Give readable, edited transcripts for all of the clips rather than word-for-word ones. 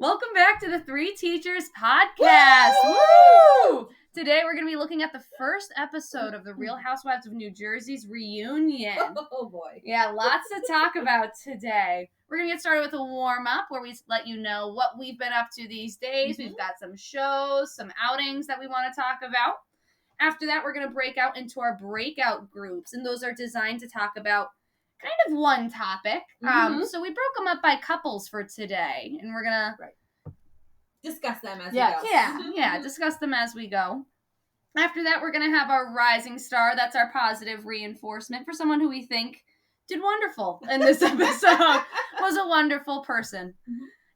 Welcome back to the Three Teachers Podcast. Woo! Today we're going to be looking at the first episode of the Real Housewives of New Jersey's Reunion. Oh boy. Yeah, lots to talk about today. We're going to get started with a warm-up where we let you know what we've been up to these days. We've got some shows, some outings that we want to talk about. After that, we're going to break out into our breakout groups, and those are designed to talk about kind of one topic. So we broke them up by couples for today, and we're going to discuss them as we go. Yeah, discuss them as we go. After that, we're going to have our rising star. That's our positive reinforcement for someone who we think did wonderful in this episode, was a wonderful person.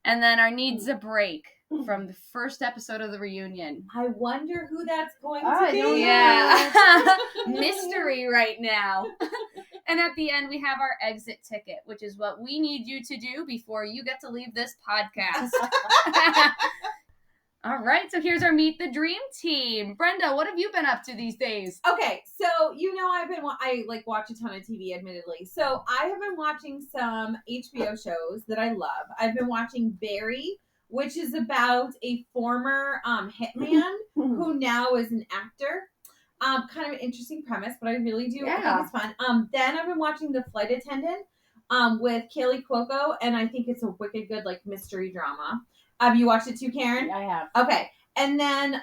And then our needs a break from the first episode of the reunion. I wonder who that's going to be. Yeah. Mystery right now. And at the end, we have our exit ticket, which is what we need you to do before you get to leave this podcast. All right, so here's our Meet the Dream Team. Brenda, what have you been up to these days? Okay, so I watch a ton of TV, admittedly. So I have been watching some HBO shows that I love. I've been watching Barry, which is about a former hitman who now is an actor. Kind of an interesting premise, but I really do think it's fun. Then I've been watching The Flight Attendant with Kaylee Cuoco, and I think it's a wicked good mystery drama. Have you watched it too, Karen? I have. Okay. And then,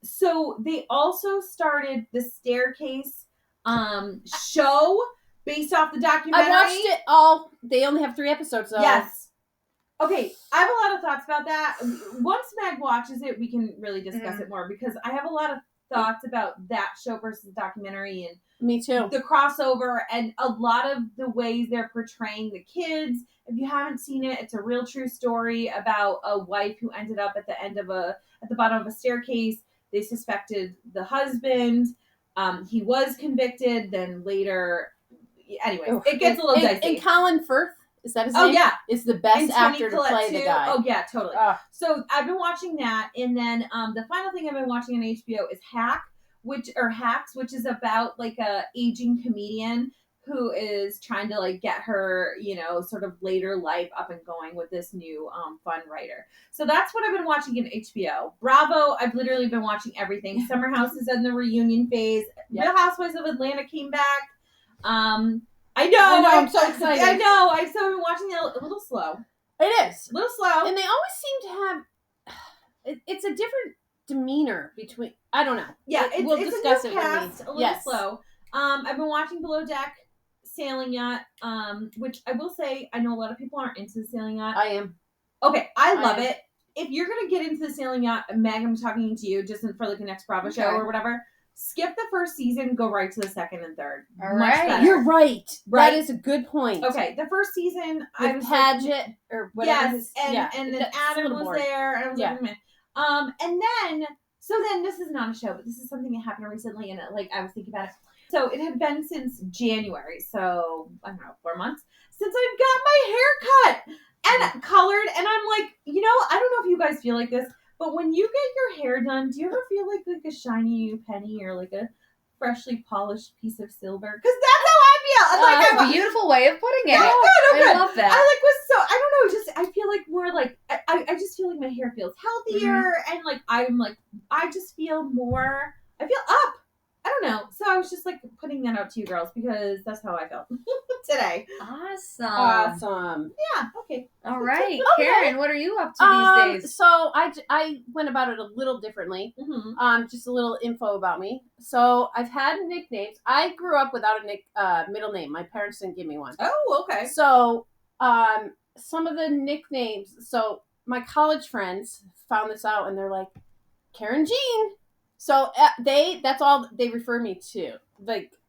so they also started the Staircase show based off the documentary. I watched it all. They only have 3 episodes, though. Yes. Okay, I have a lot of thoughts about that. Once Meg watches it, we can really discuss it more, because I have a lot of thoughts about that show versus the documentary, and me too. The crossover and a lot of the ways they're portraying the kids. If you haven't seen it, it's a real true story about a wife who ended up at the bottom of a staircase. They suspected the husband. He was convicted. Then later, anyway, it gets a little dicey. And Colin Firth, is that his name? Oh yeah, is the best actor to play the guy. Oh yeah, totally. So I've been watching that, and then the final thing I've been watching on HBO is Hacks, which is about a aging comedian who is trying to get her, sort of later life up and going with this new fun writer. So that's what I've been watching in HBO. Bravo, I've literally been watching everything. Summer House is in the reunion phase. Yep. Real Housewives of Atlanta came back. I know, I'm so excited. I know. I've been watching it a little slow. It is. A little slow. And they always seem to have... It's a different demeanor between... I don't know. Yeah, we'll it's discuss a new it cast, a little slow. I've been watching Below Deck, Sailing Yacht, which I will say, I know a lot of people aren't into the Sailing Yacht. I am. Okay, I love it. If you're going to get into the Sailing Yacht, Meg, I'm talking to you just for the next Bravo show or whatever. Skip the first season, go right to the second and third. All Much right. better. You're right. That is a good point. Okay, the first season, I was Paget or whatever. Yes, and then Adam was there, and I was and then, this is not a show, but this is something that happened recently, and I was thinking about it. So it had been since January, so I don't know, 4 months since I got my hair cut and colored, and I'm like, I don't know if you guys feel like this, but when you get your hair done, do you ever feel like a shiny penny or a freshly polished piece of silver? Because that's how I feel. That's a beautiful way of putting it. I love that. I don't know, I feel like more I just feel like my hair feels healthier, and I just feel more, I feel up. I don't know. So I was just putting that out to you girls because that's how I felt today. Awesome. Yeah. Okay. All right. Karen, what are you up to these days? So I went about it a little differently. Just a little info about me. So I've had nicknames. I grew up without a middle name. My parents didn't give me one. Oh, okay. So some of the nicknames. So my college friends found this out and they're like, Karen Jean. So that's all they refer me to.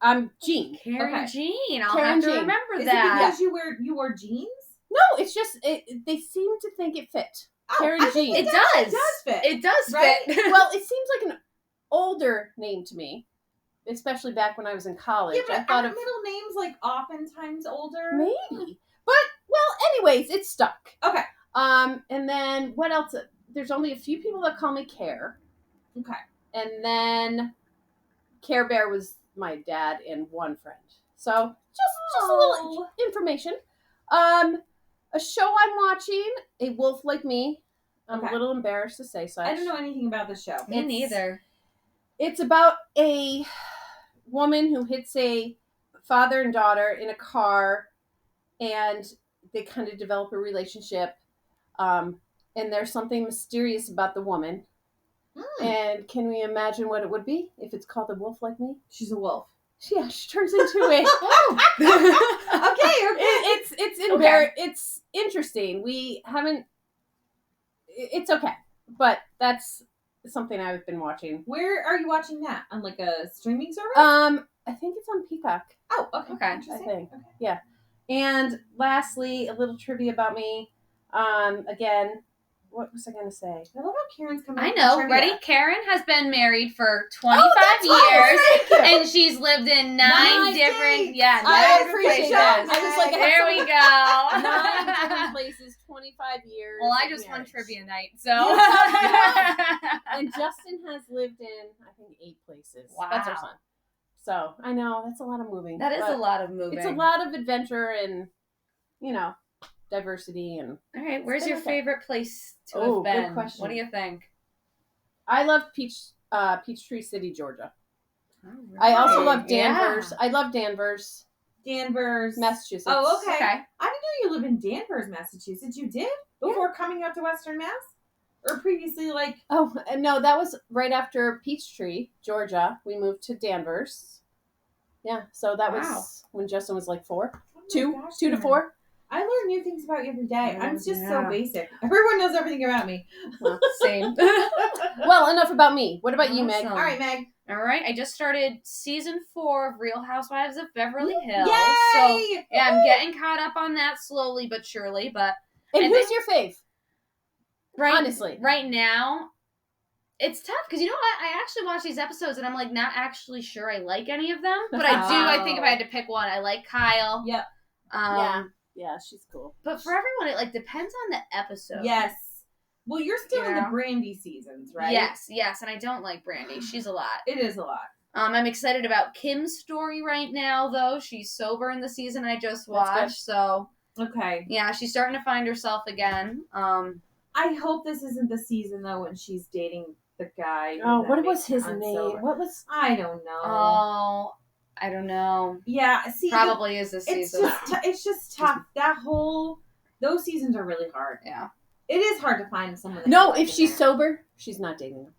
I'm Jean. Karen Jean. I'll Karen have to Jean. remember Is that. it because you wore jeans? No, it's just they seem to think it fit. Karen Jean. It does. It does fit. It does right? fit. Well, it seems like an older name to me, especially back when I was in college. Yeah, but I thought aren't middle names oftentimes older? maybe. But anyways, it stuck. Okay. And then what else? There's only a few people that call me Care. Okay. And then Care Bear was my dad and one friend. So just a little information. A show I'm watching, A Wolf Like Me. I'm Okay. a little embarrassed to say such. I don't know anything about the show. Me neither. It's about a woman who hits a father and daughter in a car, and they kind of develop a relationship. And there's something mysterious about the woman. And can we imagine what it would be if it's called A Wolf Like Me? She's a wolf. Yeah, she turns into a. Okay. It's interesting. We haven't. It's okay, but that's something I've been watching. Where are you watching that? On like a streaming service? I think it's on Peacock. Oh, okay. Okay. Interesting. I think. Okay. Yeah. And lastly, a little trivia about me. Again, what was I going to say? I love how Karen's coming. I up know. with trivia. Ready? Karen has been married for 25 that's years, right, thank you. and she's lived in nine Nine different, states. nine I different appreciate places. that. I was like, I there have we some- go. 9 different places, 25 years. Well, I of just won marriage. trivia night, so. And Justin has lived in, I think, 8 places. Wow. That's our son. So I know that's a lot of moving. That is but a lot of moving. It's a lot of adventure and, diversity. And All right, where's been your okay. favorite place to Oh, have good been? question. What do you think? I love Peachtree City, Georgia. I also love Danvers. I love Danvers, Massachusetts. Oh, okay. Okay. I didn't know you live in Danvers, Massachusetts. You did? Before coming out to Western Mass? Or previously, like... Oh, no, that was right after Peachtree, Georgia. We moved to Danvers. Yeah, so that was when Justin was like 4. Oh my 2 gosh, 2 to Karen. 4. I learn new things about you every day. I'm just Yeah. so basic. Everyone knows everything about me. Well, Same. well, enough about me. What about you, Meg? Awesome. All right, Meg. All right, I just started season 4 of Real Housewives of Beverly Hills. Yay! So yeah, I'm getting caught up on that slowly but surely. But And I who's think- your fave? right, Honestly. right now, it's tough because you know what? I actually watch these episodes and I'm like not actually sure I like any of them, but I do. I think if I had to pick one, I like Kyle. Yep. Yeah, she's cool. But for everyone, it like depends on the episode. Yes. Well, you're still in the Yeah. Brandy seasons, right? Yes, and I don't like Brandy. She's a lot. It is a lot. I'm excited about Kim's story right now, though. She's sober in the season I just That's good. watched, so Okay. yeah, she's starting to find herself again. I hope this isn't the season, though, when she's dating the guy. Oh, that what makes was his her name? unsober. What was? I don't know. Oh, I don't know. Yeah, see, Probably is this it's season. just it's just tough. Those seasons are really hard. Yeah. It is hard to find someone. That No, you like if in she's there. sober, she's not dating him.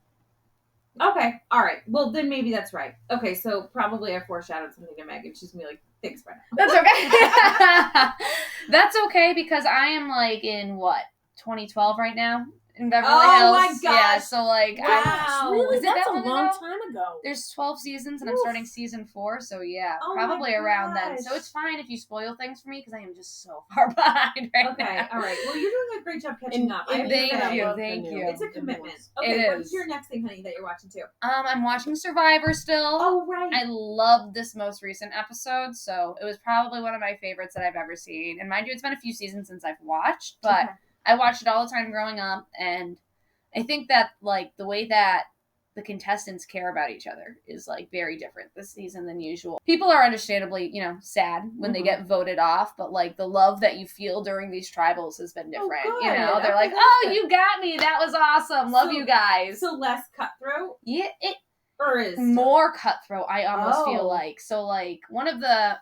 Okay, all right. Well, then maybe that's right. Okay, so probably I foreshadowed something to Megan. She's gonna be like, "Thanks, Brenna." That's okay. That's okay because I am like in what 2012 right now in Beverly Oh Hills. my Yeah, gosh. so like Wow. Really? Is it That's that a long long ago? time ago. there's 12 seasons and I'm Oof. starting season 4, so yeah, Oh my probably around then. So gosh. it's fine if you spoil things for me because I am just so far behind right Okay, now. all right. Well, you're doing a great job catching up. I have to thank say. you, love the thank new- you. It's a the new commitment. ones. Okay, It what's is. your next thing, honey, that you're watching too? I'm watching Survivor still. Oh, right. I loved this most recent episode, so it was probably one of my favorites that I've ever seen. And mind you, it's been a few seasons since I've watched, but Okay. I watched it all the time growing up, and I think that like the way that the contestants care about each other is like very different this season than usual. People are understandably, sad when they Mhm. get voted off, but like the love that you feel during these tribals has been Oh, different. good. They're Okay, like, that's "Oh, good. you got me. That was awesome. Love So- you guys." So less cutthroat, Yeah, it or is more cutthroat, I almost feel Oh. like. So like one of the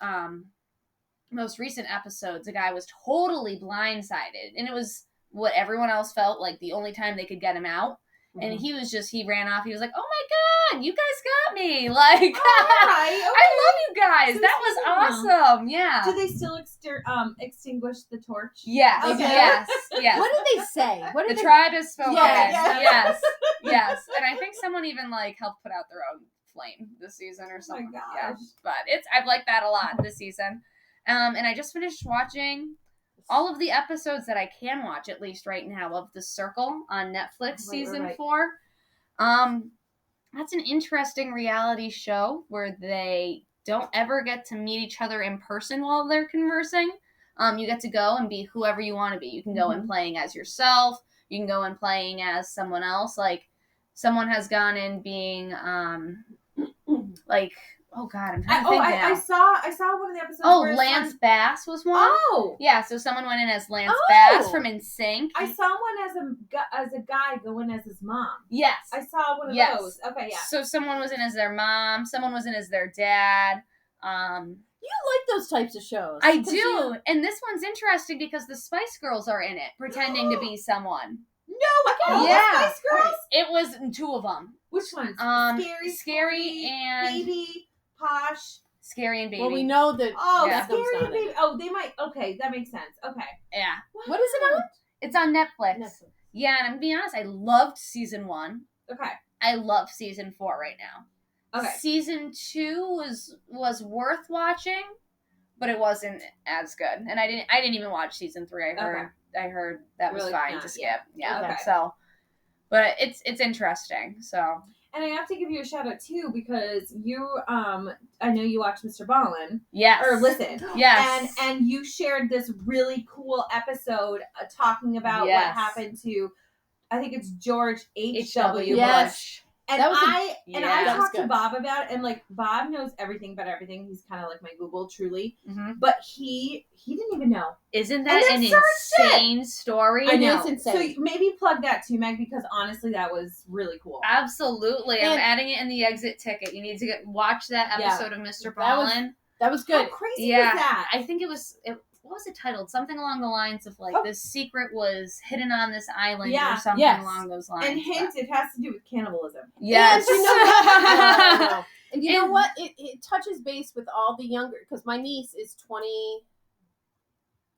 most recent episodes, a guy was totally blindsided, and it was what everyone else felt like the only time they could get him out. And he ran off. He was like, "Oh my god, you guys got me!" Like, All right. Okay. I love you guys. So That he's was still around. awesome. Yeah. Do they still extinguish the torch? Yes. Okay. Yes. What did they say? What The did they? tribe has spoken. Yeah. Yes. And I think someone even like helped put out their own flame this season or something. gosh. Yeah. But I've liked that a lot this season. And I just finished watching all of the episodes that I can watch at least right now of The Circle on Netflix season right. 4. That's an interesting reality show where they don't ever get to meet each other in person while they're conversing. You get to go and be whoever you want to be. You can go in playing as yourself. You can go in playing as someone else. Like someone has gone in being like, oh god, I'm trying to think now. I saw one of the episodes. Oh, where Lance Son- Bass was one. Oh, Yeah, so someone went in as Lance Oh. Bass from NSYNC. I saw one as a guy go in as his mom. Yes. I saw one of Yes. those. Okay, yeah. So someone was in as their mom. Someone was in as their dad. You like those types of shows. I do. And this one's interesting because the Spice Girls are in it, pretending to be someone. No, Okay. Yeah. the Spice Girls? It was 2 of them. Which ones? Scary Sporty, and Baby, Posh. Scary and Baby. Well, we know that. Oh, Yeah. Scary Thumbs and on Baby. it. Oh, they might. Okay, that makes sense. Okay. Yeah. What is it on? It's on Netflix. Netflix. Yeah, and I'm gonna be honest, I loved season 1. Okay. I love season 4 right now. Okay. Season 2 was worth watching, but it wasn't as good. And I didn't even watch season 3. I heard that was Really fine not, to skip. Yeah. Okay. So, but it's interesting. So And I have to give you a shout out too because you, I know you watch Mr. Ballin yes, or listen, yes, and you shared this really cool episode talking about what Yes. happened to, I think it's George H.W. Yes. Bush. And That was a- I that was talked to good. Bob about it, and like Bob knows everything about everything. He's kind of like my Google, truly. Mhm. But he didn't even know. Isn't that an And that's so insane story? I I know. know. It's insane. So maybe plug that too, Meg, because honestly, that was really cool. Absolutely. I'm And- adding it in the exit ticket. You need to watch that Yeah. episode of Mr. That was- Ballin. That was How good. crazy Yeah. was that? I think what was it titled? Something along the lines of like Oh. this secret was hidden on this island Yeah. or something Yes. along those lines. And hint, it has to do with cannibalism. Yes. And you know what? No. And you know And- what? It touches base with all the younger, because my niece is 20,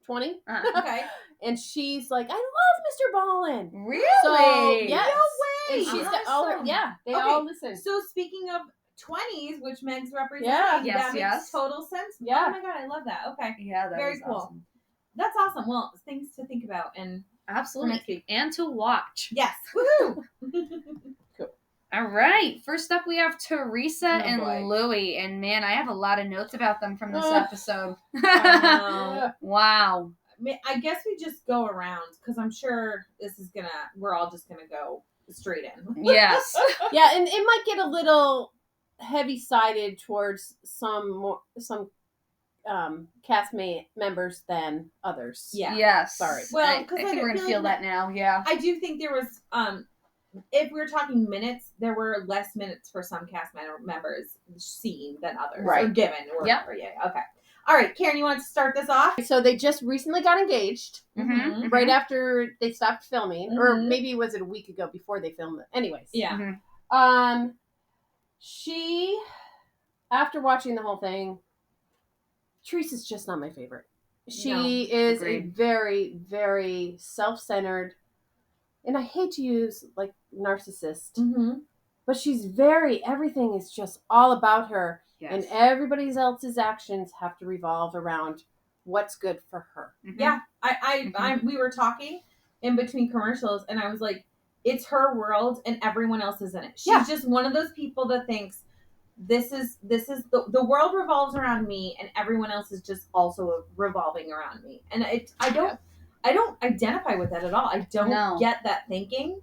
Okay. and she's like, I love Mr. Ballin. Really? So, yes. No way. And she's got all her, Awesome. yeah, they Okay. all listen. So speaking of 20s, which Meg's representing, Yeah. Yes, that makes yes. total sense. Yeah. Oh my god, I love that. Okay. Yeah, that Very is cool. awesome. That's awesome. Well, things to think about and for Absolutely. next week. And to watch. Yes. Woohoo! All right. First up, we have Teresa and boy. Louie. And man, I have a lot of notes about them from this Ugh. episode. Yeah. Wow. I guess we just go around because I'm sure we're all just gonna go straight in. Yes. Yeah, and it might get a little heavy-sided towards some castmate members than others. Yeah. Yes. Sorry. Well, I 'cause think I we're going to feel feel like that now. Yeah. I do think there was, if we were talking minutes, there were less minutes for some cast members seen than others. Or Right. given or Yep. whatever. Yeah. Okay. All right, Karen, you want to start this off? So they just recently got engaged. Mm-hmm. Right after they stopped filming, or Mhm. maybe was it a week ago before they filmed it? Anyways, Yeah. She, after watching the whole thing, Teresa's just not my favorite. She is a agreed. very, very self-centered, and I hate to use like narcissist, Mm-hmm. but she's everything is just all about her, and everybody else's actions have to revolve around what's good for her. Mhm. Yeah. We were talking in between commercials, and I was like, it's her world, and everyone else is in it. She's Yeah. just one of those people that thinks this is the world revolves around me, and everyone else is just also revolving around me. And I don't identify with that at all. I don't No. get that thinking,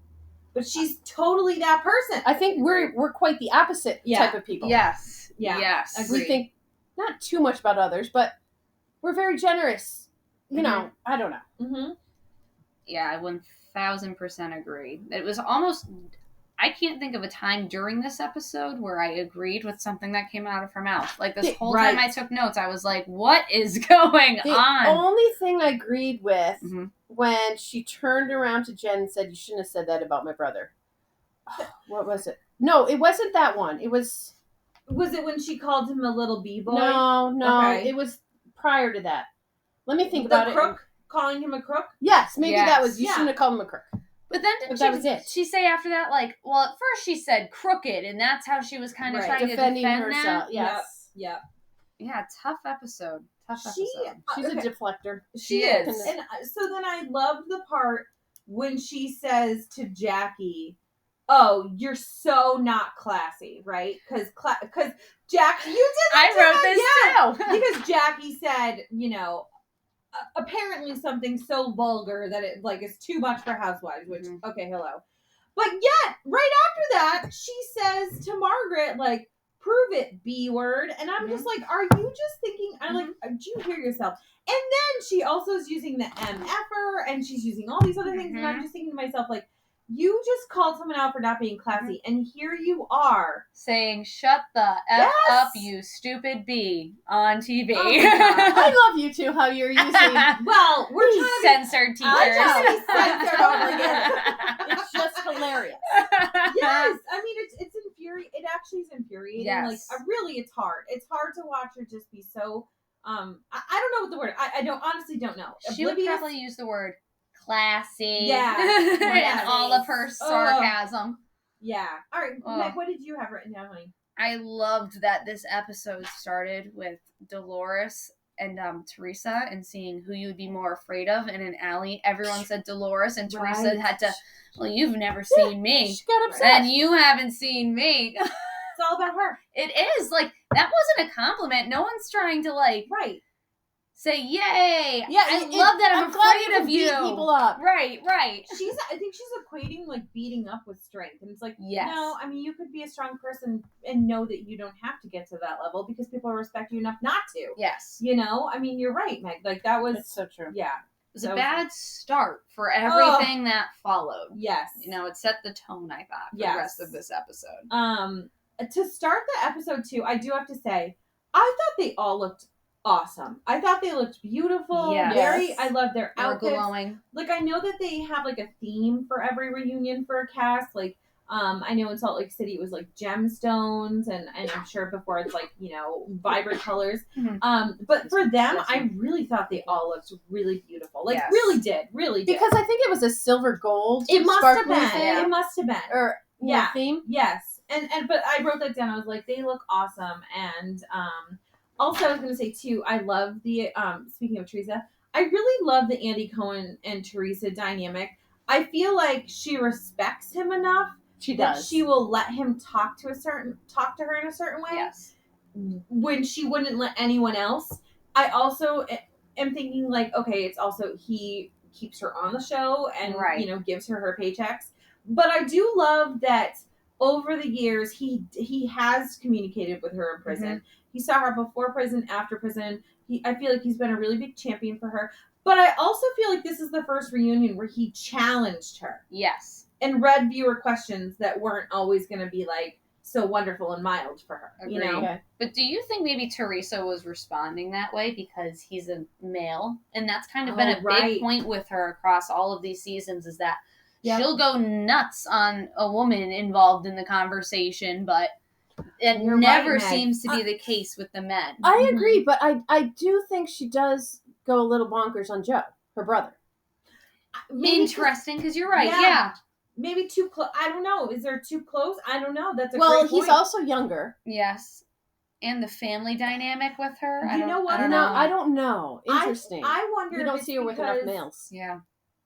but she's totally that person. I think we're quite the opposite Yeah. type of people. Yes. Yeah. Yes. Agreed. We think not too much about others, but we're very generous. You know, I don't know. Mm-hmm. Yeah, I 1000% agree. It was almost, I can't think of a time during this episode where I agreed with something that came out of her mouth. Like this whole Right. time I took notes, I was like, what is going The on? only thing I agreed with Mhm. when she turned around to Jen and said, "You shouldn't have said that about my brother." What was it? No, it wasn't that one. It was Was it when she called him a little b-boy? no. Okay. It was prior to that. Let me think The about it. crook? Calling him a crook? Yes, maybe that Yes. was. You Yeah. shouldn't have called him a crook. But then didn't But that was it. she say after that, like, well, at first she said crooked, and that's how she was kind of Right. trying Defending to defend herself. that? Yes, Yep. Yeah, tough episode. Tough She- episode. she's Okay. a deflector. She is. And so then I loved the part when she says to Jackie, "Oh, you're so not classy, right?" Because Jackie, you did that I wrote this yeah. too. Because Jackie said, apparently something so vulgar that it like is too much for housewives. Which okay, hello, but yet right after that she says to Margaret like, "Prove it, B word," and I'm just like, "Are you just thinking?" I'm like, "Do you hear yourself?" And then she also is using the MFer and she's using all these other things, and I'm just thinking to myself like, You just called someone out for not being classy, and here you are saying "Shut the f Yes! up, you stupid bee" on TV. Oh my God. I love you too. How you're using Well, we're trying to be censored teachers. I'm trying to be censored over here. it's just hilarious. Yes, I mean it's infuriating. It actually is infuriating. Yes. Like really, it's hard. It's hard to watch her just be so. I don't know what the word. I don't honestly don't know. She would probably use the word classy. Yeah. And all of her sarcasm. Yeah. All right, Oh. Meg, what did you have written down, honey? I loved that this episode started with Dolores and Teresa and seeing who you would be more afraid of in an alley. Everyone said Dolores, and Teresa Right. had to, well, you've never seen me. She got upset. And you haven't seen me. It's all about her. It is. Like, that wasn't a compliment. No one's trying to, like, Right. say, yay. Yeah, I love that I'm glad afraid can of beat you. people up. Right. I think she's equating like beating up with strength, and it's like, Yes. no, I mean you could be a strong person and know that you don't have to get to that level because people respect you enough not to. Yes. You know, I mean you're right, Meg. Like that was It's so true. yeah. It was a bad start for everything that followed. Yes. You know, it set the tone, I thought, for Yes. the rest of this episode. To start the episode too, I do have to say, I thought they all looked awesome. I thought they looked beautiful. Yes. Very. I love their They were outfits. glowing. Like I know that they have like a theme for every reunion for a cast. Like I know in Salt Lake City it was like gemstones, and I'm sure before it's like, you know, vibrant colors. Mhm. But for them, I really thought they all looked really beautiful. Like Yes. really did. Because I think it was a silver gold. it must have sparkly been. thing, Yeah. It must have been. Or Yeah. theme. Yes. And but I wrote that down. I was like, they look awesome. And also I was gonna say too, I love the speaking of Teresa, I really love the Andy Cohen and Teresa dynamic. I feel like she respects him enough She that does. she will let him talk to her in a certain way Yes. when she wouldn't let anyone else. I also am thinking like, okay, it's also he keeps her on the show and Right. you know gives her paychecks. But I do love that over the years he has communicated with her in prison. He saw her before prison, after prison. I feel like he's been a really big champion for her. But I also feel like this is the first reunion where he challenged her Yes. and read viewer questions that weren't always going to be like so wonderful and mild for her. You know? Agreed. Okay. But do you think maybe Teresa was responding that way because he's a male? And that's kind of been a big point with her across all of these seasons, is that she'll go nuts on a woman involved in the conversation, but it You're never right, Meg. seems to be the case with the men. I agree, but I do think she does go a little bonkers on Joe, her brother. Maybe Interesting, because you're right. Yeah. Yeah. maybe too close. I don't know. Is there too close? I don't know. That's a Well, great he's point. also younger. Yes. And the family dynamic with her. You know what? I don't No, know. I don't know. Interesting. I wonder. you if don't it's see her with enough because males. Yeah.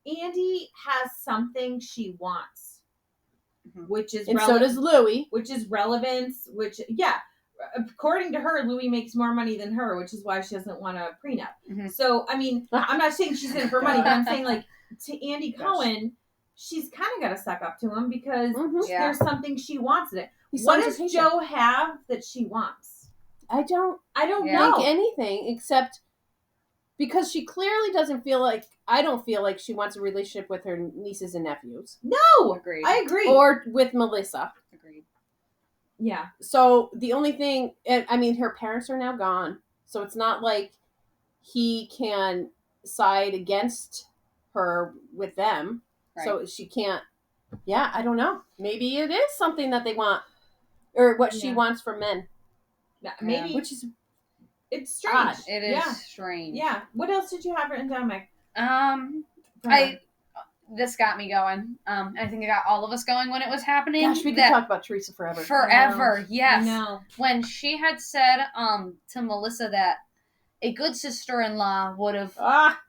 Andy has something she wants, Mhm. which is And so does Louis. which is relevance. Which according to her, Louis makes more money than her, which is why she doesn't want a prenup. Mhm. So I mean, I'm not saying she's in it for money, but I'm saying like to Andy Gosh. Cohen, she's kind of got to suck up to him because Mhm. Yeah. there's something she wants in it. He What signs does her paycheck. Joe have that she wants? I don't I don't Yeah. know. think anything except because she clearly doesn't feel like I don't feel like she wants a relationship with her nieces and nephews No, Agreed. I agree. or with Melissa. Agreed. yeah, So the only thing, I mean, her parents are now gone, so it's not like he can side against her with them. So she can't. Yeah, I don't know. Maybe it is something that they want, or what she Yeah. wants from men, maybe which is it's strange. odd. It is Yeah. strange. Yeah. What else did you have written down, Mike? This got me going. I think it got all of us going when it was happening. Gosh, we could That- talk about Teresa forever. forever. Yes. No. When she had said to Melissa that a good sister-in-law would have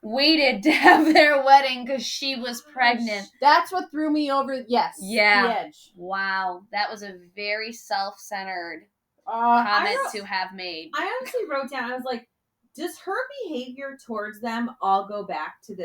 waited to have their wedding because she was pregnant. That's what threw me over. Yes. Yeah. The edge. Wow, that was a very self-centered I comment wrote- to have made. I honestly wrote down. I was like, does her behavior towards them all go back to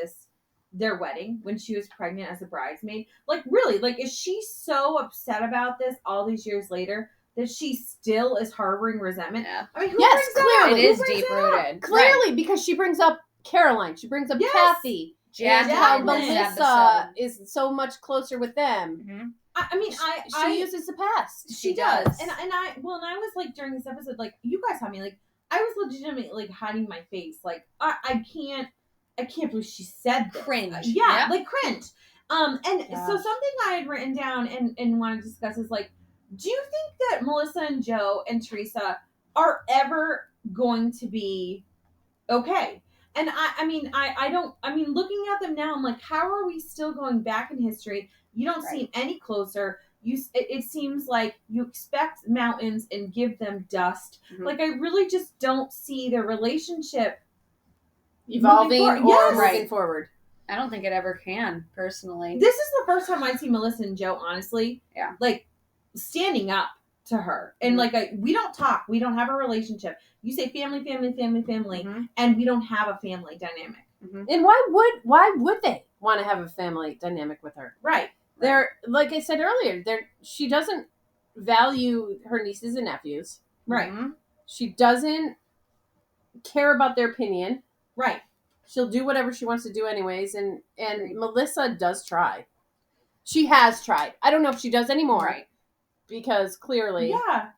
their wedding when she was pregnant as a bridesmaid? Like, really? Like, is she so upset about this all these years later that she still is harboring resentment? Yeah. I mean, who Yes, brings that up? clearly. It Who is brings that up? deep-rooted. Clearly, because she brings up Caroline. She brings up Yes. Kathy. and how Jacqueline. Melissa is so much closer with them. Mm-hmm. I mean, She uses the past. She does. And I was like, during this episode, like, you guys had me, like, I was legitimately, like, hiding my face. Like, I can't believe she said this. Cringe. Yeah, like, cringe. And Gosh. so something I had written down and wanted to discuss is, like, do you think that Melissa and Joe and Teresa are ever going to be okay? And I mean, looking at them now, I'm like, how are we still going back in history? You don't seem any closer. It seems like you expect mountains and give them dust. Mm-hmm. Like, I really just don't see their relationship evolving or Yes. moving forward. I don't think it ever can, personally. This is the first time I see Melissa and Joe, honestly, like, standing up to her. And, like, we don't talk. We don't have a relationship. You say family, Mm-hmm. and we don't have a family dynamic. Mm-hmm. And why would they want to have a family dynamic with her? Right. They're, like I said earlier, she doesn't value her nieces and nephews. Right. Mm-hmm. She doesn't care about their opinion. Right. She'll do whatever she wants to do anyways. And Melissa does try. She has tried. I don't know if she does anymore. Right. Because clearly. Yeah.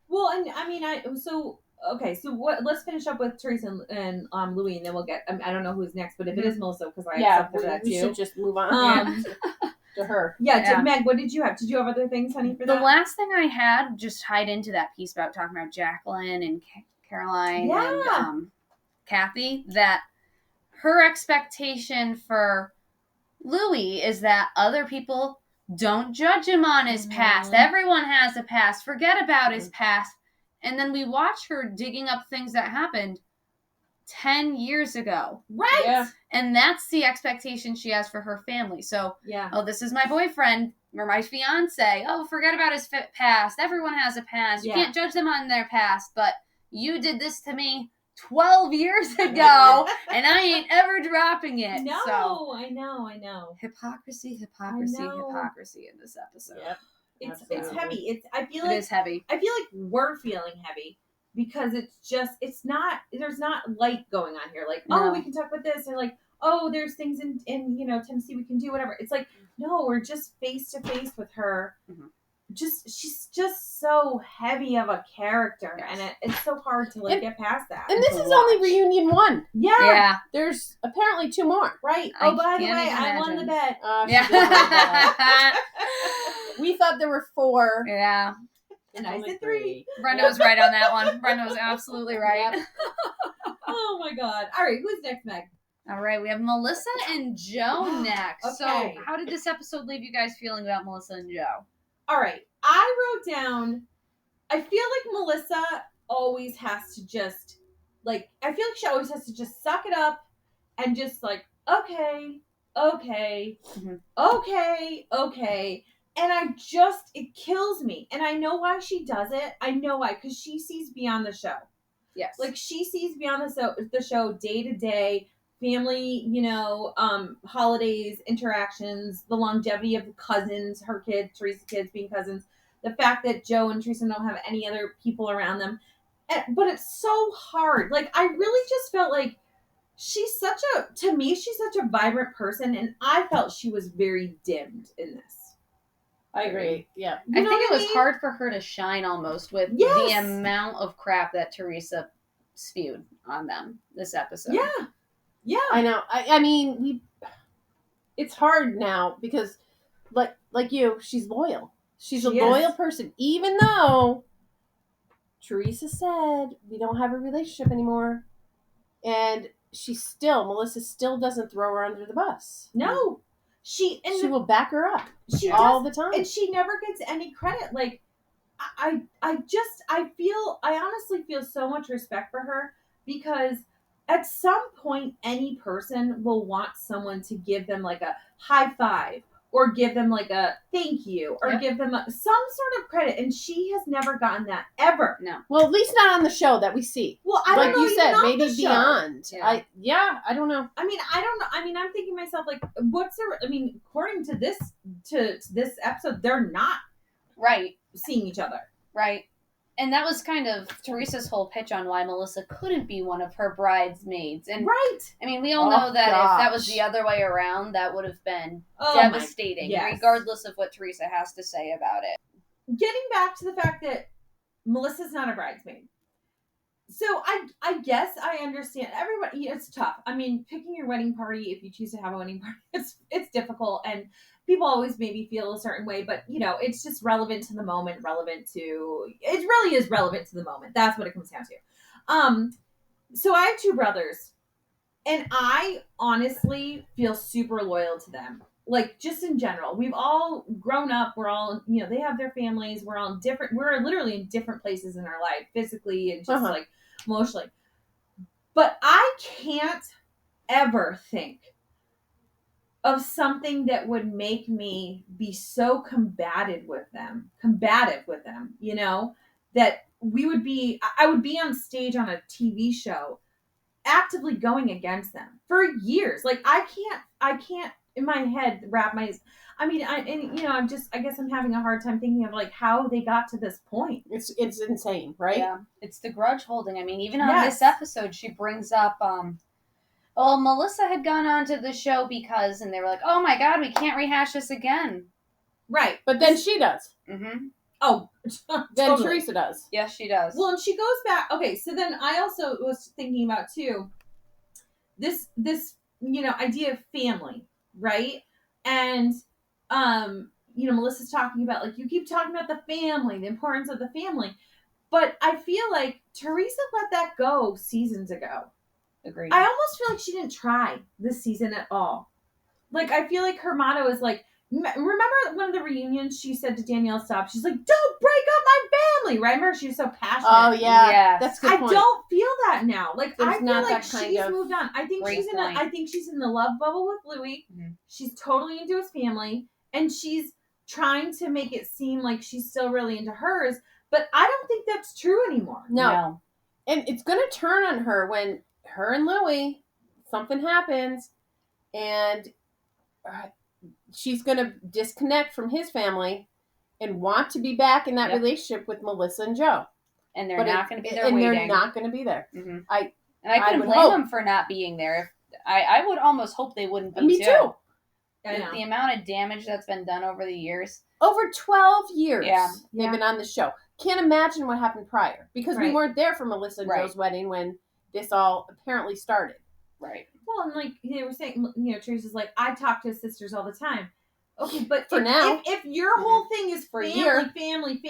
Well, and I mean, so let's finish up with Teresa and Louis, and then we'll get, I don't know who's next, but if it is Melissa, because I have something for that we too. should just move on to her. Yeah, Meg, what did you have? Did you have other things, honey, for The that? last thing I had just tied into that piece about talking about Jacqueline and Caroline and Kathy, that her expectation for Louis is that other people don't judge him on his past. Everyone has a past. Forget about his past. And then we watch her digging up things that happened 10 years ago. Right. Yeah. And that's the expectation she has for her family. So, oh, this is my boyfriend or my fiance. Oh, forget about his past. Everyone has a past. You can't judge them on their past. But you did this to me 12 years ago, and I ain't ever dropping it. No, so, I know. Hypocrisy in this episode. Yep. It's heavy. I feel It is heavy. I feel like we're feeling heavy because there's not light going on here. Like, oh, we can talk about this, or like, oh, there's things in Tennessee we can do, whatever. It's like, no, we're just face to face with her. Mm-hmm. She's just so heavy of a character, and it's so hard to get past that. And this is only reunion 1. Yeah. There's apparently 2 more. Right. Oh, by the way, I won the bet. We thought there were 4. Yeah. And I said 3. Brenda was right on that one. Brenda was absolutely right. Oh my God. All right, who's next, Meg? All right, we have Melissa and Joe next. Okay. So, how did this episode leave you guys feeling about Melissa and Joe? All right, I wrote down, I feel like Melissa always has to just, like, I feel like she always has to just suck it up and just like, okay. Mm-hmm. Okay. And it kills me. And I know why she does it. I know why, because she sees beyond the show. Yes. Like, she sees beyond the show day to day, family, holidays, interactions, the longevity of cousins, her kids, Teresa's kids being cousins, the fact that Joe and Teresa don't have any other people around them. But it's so hard. Like, I really just felt like she's such a vibrant person, and I felt she was very dimmed in this. I agree. Yeah. I think it was hard for her to shine almost with the amount of crap that Teresa spewed on them this episode. Yeah. I know. I mean, it's hard now because, like you, she's loyal. She's a loyal person, even though Teresa said we don't have a relationship anymore, and Melissa still doesn't throw her under the bus. No. She will back her up all the time, and she never gets any credit. Like, I honestly feel so much respect for her, because at some point any person will want someone to give them like a high five, or give them like a thank you, or give them some sort of credit, and she has never gotten that ever. No. Well, at least not on the show that we see. Well, I don't know. Like you said, maybe the beyond. Show. I don't know. I mean, I don't know. I mean, I'm thinking to myself, like, according to this episode, they're not right seeing each other. Right. And that was kind of Teresa's whole pitch on why Melissa couldn't be one of her bridesmaids. And right. I mean, we all know that if that was the other way around, that would have been devastating, regardless of what Teresa has to say about it. Getting back to the fact that Melissa's not a bridesmaid. So I guess I understand. Everybody, it's tough. I mean, picking your wedding party, if you choose to have a wedding party, it's difficult, and people always maybe feel a certain way, but it's just relevant to the moment, it really is relevant to the moment. That's what it comes down to. So I have two brothers, and I honestly feel super loyal to them. Like, just in general, we've all grown up. We're all, they have their families. We're literally in different places in our life, physically and just like emotionally. But I can't ever think of something that would make me be so combative with them, that I would be on stage on a TV show actively going against them for years. Like, I can't in my head wrap my, I guess I'm having a hard time thinking of like how they got to this point. It's insane, right? Yeah. It's the grudge holding. I mean, even on this episode, she brings up, Melissa had gone on to the show because, and they were like, oh my God, we can't rehash this again. Right. But then she does. Mm-hmm. Oh, then totally. Teresa does. Yes, she does. Well, and she goes back. Okay, so then I also was thinking about too, this idea of family, right? And Melissa's talking about, like, you keep talking about the family, the importance of the family, but I feel like Teresa let that go seasons ago. Agreed. I almost feel like she didn't try this season at all. Like, I feel like her motto is like, remember one of the reunions she said to Danielle Staub, she's like, don't break up my family, right? Remember, she was so passionate. Oh, yeah. That's a good point. I don't feel that now. Like, I feel like she's moved on. I think she's in the love bubble with Louis. Mm-hmm. She's totally into his family, and she's trying to make it seem like she's still really into hers, but I don't think that's true anymore. No. And it's going to turn on her when her and Louis, something happens, and she's going to disconnect from his family and want to be back in that relationship with Melissa and Joe. And they're not going to be there waiting. And they're not going to be there. Mm-hmm. I couldn't blame them for not being there. I would almost hope they wouldn't be, too. The amount of damage that's been done over the years. Over 12 years they've been on the show. Can't imagine what happened prior. Because we weren't there for Melissa and Joe's wedding when this all apparently started. Right. Well, and like they were saying, Teresa's like, I talk to his sisters all the time. Okay, but if your whole thing is family,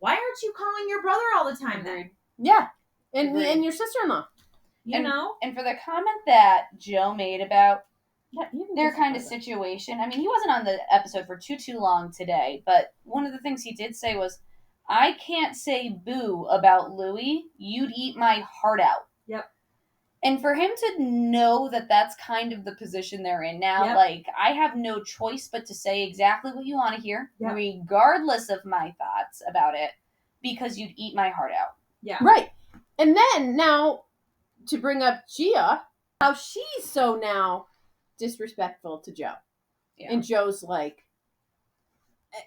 why aren't you calling your brother all the time then? Yeah. And your sister-in-law. You know? And for the comment that Joe made about their kind of situation, I mean, he wasn't on the episode for too long today, but one of the things he did say was, I can't say boo about Louis. You'd eat my heart out. Yep. And for him to know that that's kind of the position they're in now, like, I have no choice but to say exactly what you want to hear, regardless of my thoughts about it, because you'd eat my heart out. Yeah. Right. And then now, to bring up Gia, how she's so now disrespectful to Joe. Yeah. And Joe's like,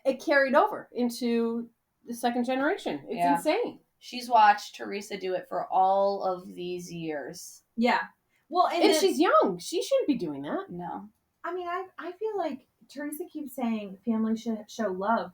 it carried over into the second generation. It's insane. She's watched Teresa do it for all of these years. Yeah. Well, and she's young. She shouldn't be doing that. No. I mean, I feel like Teresa keeps saying family should show love.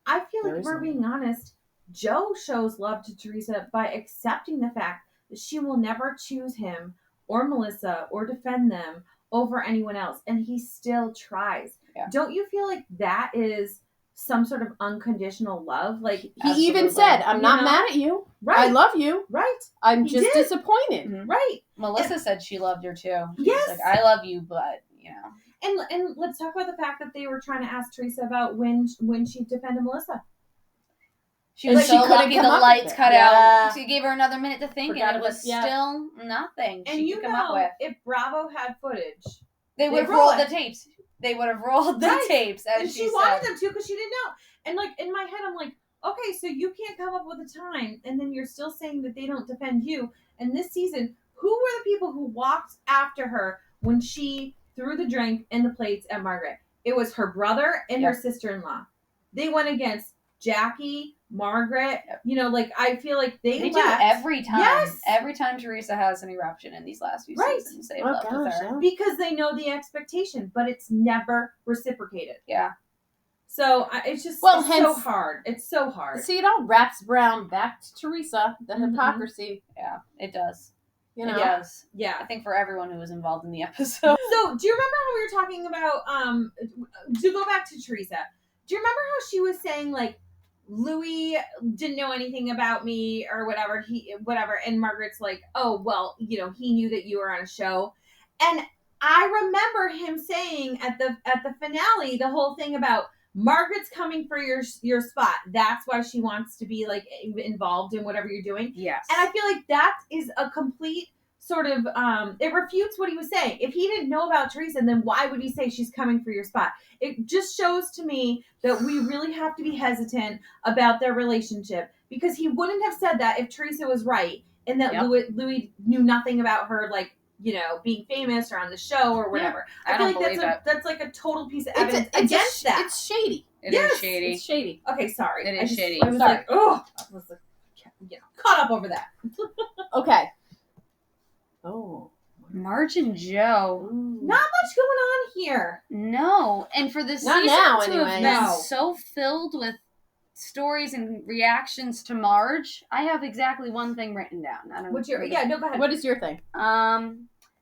I feel like, if we're being honest, Joe shows love to Teresa by accepting the fact that she will never choose him or Melissa or defend them over anyone else. And he still tries. Yeah. Don't you feel like that is some sort of unconditional love? Like, he even said, I'm not mad at you. Right. I love you. Right. I'm just disappointed. Mm-hmm. Right. Melissa said she loved her too. Yes. She's like, I love you, but And let's talk about the fact that they were trying to ask Teresa about when she defended Melissa. She was so lucky the lights cut out. She gave her another minute to think, and it was still nothing and she could come up with. If Bravo had footage, they would have rolled the tapes. They would have rolled the tapes, as and she wanted them to because she didn't know. And like in my head, I'm like, okay, so you can't come up with a time, and then you're still saying that they don't defend you. And this season, who were the people who walked after her when she threw the drink and the plates at Margaret? It was her brother and her sister-in-law. They went against Jackie, Margaret. You know, like I feel like they do left every time. Yes. Every time Teresa has an eruption in these last few Right. seasons, they've left with her. Yeah. because they know the expectation, but it's never reciprocated. Yeah. So it's just Well, it's so hence- hard. It's so hard. See, it all wraps around back to Teresa, the hypocrisy. Yeah, it does. You know, It does. Yeah. I think for everyone who was involved in the episode. So, do you remember how we were talking about to go back to Teresa? Do you remember how she was saying like Louis didn't know anything about me or whatever, and Margaret's like, "Oh, well, you know, he knew that you were on a show." And I remember him saying at the finale the whole thing about Margaret's coming for your spot. That's why she wants to be like involved in whatever you're doing. Yes. And I feel like that is a complete sort of it refutes what he was saying. If he didn't know about Teresa, then why would he say she's coming for your spot? It just shows to me that we really have to be hesitant about their relationship, because he wouldn't have said that if Teresa was right and that Yep. Louis knew nothing about her, like, you know, being famous or on the show or whatever. I feel don't like believe that's like a total piece of evidence it's against that. It's shady. It Yes, is shady. It's shady. Okay, sorry. It is shady. I was Sorry. like, oh, I was like, you know, caught up over that. Okay. Oh. Marge and Joe. Ooh. Not much going on here. No. And for this Not season now, to anyway. have been No. so filled with stories and reactions to Marge, I have exactly one thing written down. I don't What's know. your no, go ahead. What is your thing?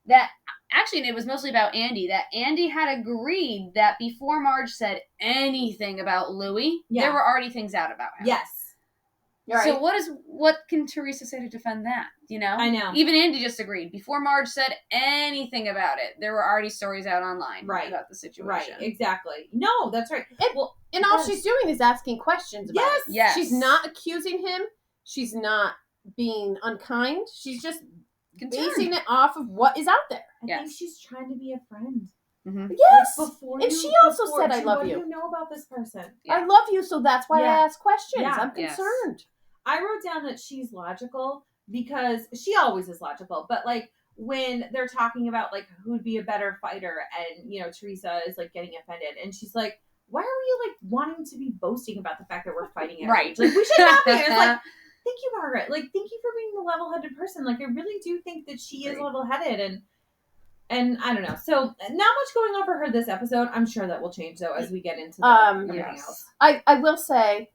That actually it was mostly about Andy. That Andy had agreed that before Marge said anything about Louis, Yeah. there were already things out about him. Yes. You're right. So what can Teresa say to defend that? You know? I know. Even Andy just agreed. Before Marge said anything about it, there were already stories out online Right. about the situation. Right, exactly. No, that's right. And all Yes. she's doing is asking questions about Yes. it. Yes. She's not accusing him. She's not being unkind. She's just basing it off of what is out there. I think she's trying to be a friend. Mm-hmm. Yes. Like before And she also said, "I love what you." do you know about this person? Yeah. I love you, so that's why Yeah. I ask questions. Yeah. I'm Yes. concerned. I wrote down that she's logical because she always is logical, but like when they're talking about like who'd be a better fighter, and you know Teresa is like getting offended, and she's like, "Why are we like wanting to be boasting about the fact that we're fighting?" Right. Like we should not be. And it's like, thank you, Margaret. Like, thank you for being the level-headed person. Like, I really do think that she is Right. level-headed, and I don't know. So not much going on for her this episode. I'm sure that will change though as we get into everything Yes. else. I will say,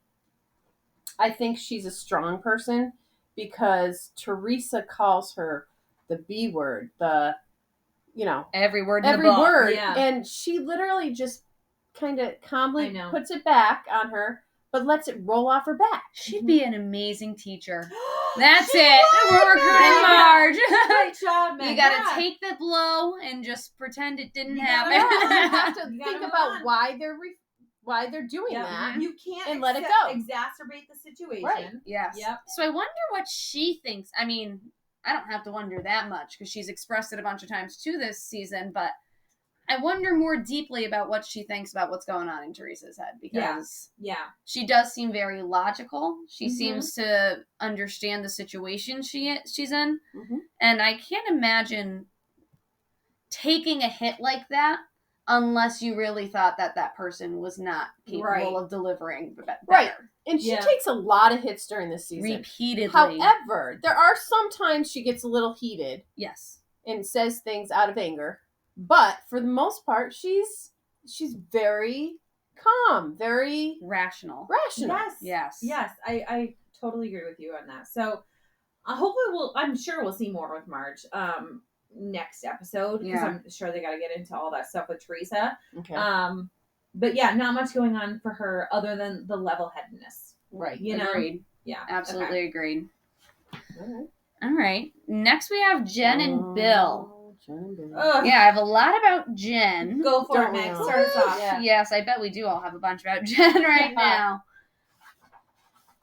I think she's a strong person because Teresa calls her the B word, Every word in every the book. word. Yeah. And she literally just kind of I calmly know. puts it back on her, but lets it roll off her back. She'd be an amazing teacher. That's She it. would, We're recruiting Meg. Marge. Great job, man. You gotta Yeah. take the blow and just pretend it didn't You happen. gotta- You have to You gotta think move about on. why they're doing Yeah. that. You can't And let it accept- go. exacerbate the situation. Right. Yes. Yep. So I wonder what she thinks. I mean, I don't have to wonder that much because she's expressed it a bunch of times too this season, but I wonder more deeply about what she thinks about what's going on in Teresa's head because Yeah. she does seem very logical. She Mhm. seems to understand the situation she's in. Mhm. And I can't imagine taking a hit like that unless you really thought that that person was not capable Right. of delivering better. Right. And she Yeah. takes a lot of hits during this season. Repeatedly. However, there are some times she gets a little heated Yes. and says things out of anger. But for the most part, she's very calm, very Rational. rational. Yes. Yes. Yes. I totally agree with you on that. So hopefully I'm sure we'll see more with Marge next episode because Yeah. I'm sure they got to get into all that stuff with Teresa. Okay. But yeah, not much going on for her other than the level-headedness. right. You know? Agreed. Yeah. Absolutely agreed. All right. All right. Next we have Jen and Bill. Jen and Bill. Ugh. Yeah, I have a lot about Jen. Go for Don't it, Meg. we all? Start us off. Yeah. Yes, I bet we do all have a bunch about Jen right now.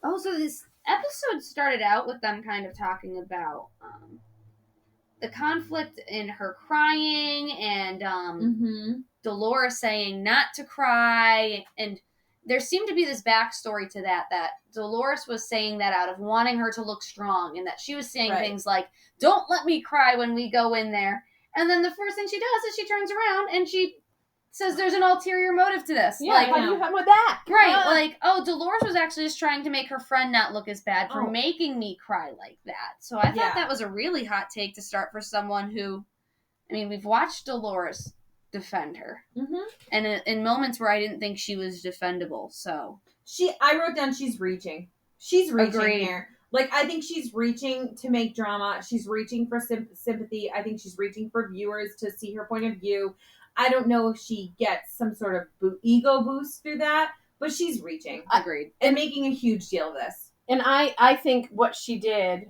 Oh, so this episode started out with them kind of talking about the conflict in her crying and Mm-hmm. Dolores saying not to cry, and there seemed to be this backstory to that Dolores was saying that out of wanting her to look strong, and that she was saying Right. things like, "Don't let me cry when we go in there." And then the first thing she does is she turns around and she says there's an ulterior motive to this. Yeah, Like, how do you have with that? right, like, oh, Dolores was actually just trying to make her friend not look as bad for Oh. making me cry like that. So I thought Yeah. that was a really hot take to start for someone who, I mean, we've watched Dolores defend her. Mm-hmm. And in moments where I didn't think she was defendable, so. I wrote down she's reaching. She's reaching Agreed. here. Like, I think she's reaching to make drama. She's reaching for sympathy. I think she's reaching for viewers to see her point of view. I don't know if she gets some sort of ego boost through that, but she's reaching Agreed. and making a huge deal of this. And I think what she did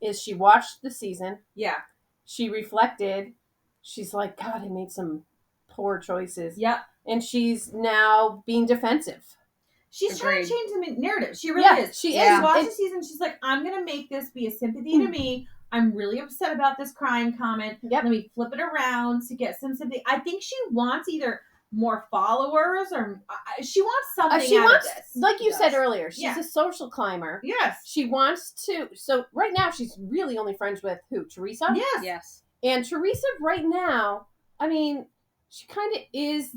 is she watched the season. Yeah. She reflected. She's like, God, I made some poor choices. Yep. And she's now being defensive. She's trying Agreed. to change the narrative. She really is. She Yeah. is. Watch And- the season. She's like, I'm going to make this be a sympathy to me. I'm really upset about this crying comment. Yep. Let me flip it around to get some sympathy. I think she wants either more followers or she wants something she out wants, of this. like you She said does. earlier, she's Yeah. a social climber. Yes. She wants to. So right now, she's really only friends with who? Teresa? Yes. Yes. And Teresa right now, I mean, she kind of is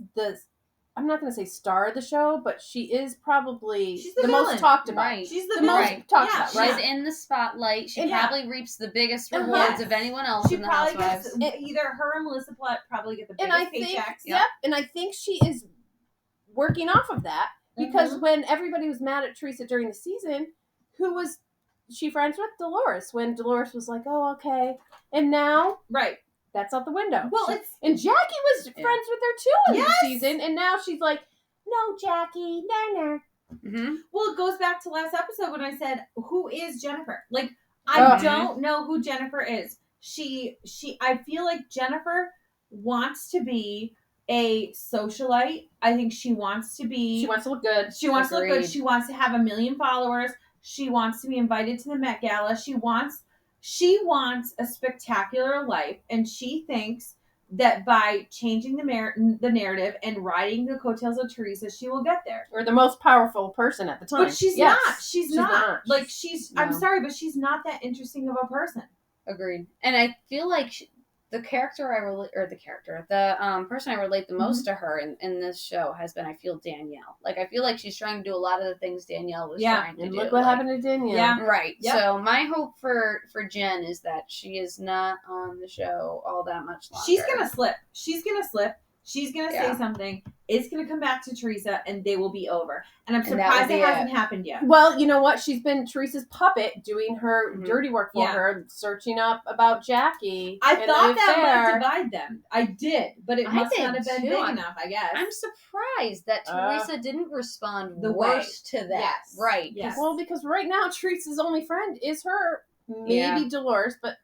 I'm not going to say star of the show, but she is probably She's the the villain. most talked about. Right. She's the The villain. most talked about, She's right? in the spotlight. She And- probably reaps the biggest And rewards yes. of anyone else She in the probably Housewives. gets either her and Melissa Platt probably get the And biggest I think, paychecks. yep, and I think she is working off of that because when everybody was mad at Teresa during the season, who was she friends with? Dolores. When Dolores was like, "Oh, okay," and now Right. that's out the window. Well, She- it's and Jackie was Yeah. friends with her too in Yes! the season, and now she's like, "No, Jackie, no." Mm-hmm. well, it goes back to last episode when I said, "Who is Jennifer?" Like, I Oh. don't know who Jennifer is. I feel like Jennifer wants to be a socialite. I think she wants to be. She wants to look good. She wants to look good. Agreed. She wants to have 1 million followers. She wants to be invited to the Met Gala. She wants a spectacular life, and she thinks that by changing the narrative and riding the coattails of Teresa, she will get there. Or the most powerful person at the time. But she's Yes. not. She's not. Like I'm No. sorry, but she's not that interesting of a person. Agreed. And I feel like the character I relate, or the person I relate the most to her in this show has been, I feel, Danielle. Like, I feel like she's trying to do a lot of the things Danielle was Yeah, trying to And do. look what like- happened to Danielle. Yeah. Right. Yep. So my hope for Jen is that she is not on the show all that much longer. She's gonna slip. She's gonna say Yeah. something. It's gonna come back to Teresa, and they will be over. And I'm And that will surprised be it it. hasn't happened yet. Well, you know what? She's been Teresa's puppet, doing her Mhm. dirty work for Yeah. her, searching up about Jackie. I and thought the that might affair. divide them. I did, but it I must did not have been too. big enough, I guess. I'm surprised that Uh, Teresa didn't respond the way. worse to that. Yes. Right. Yes. Well, because right now Teresa's only friend is her, maybe Yeah. Dolores, but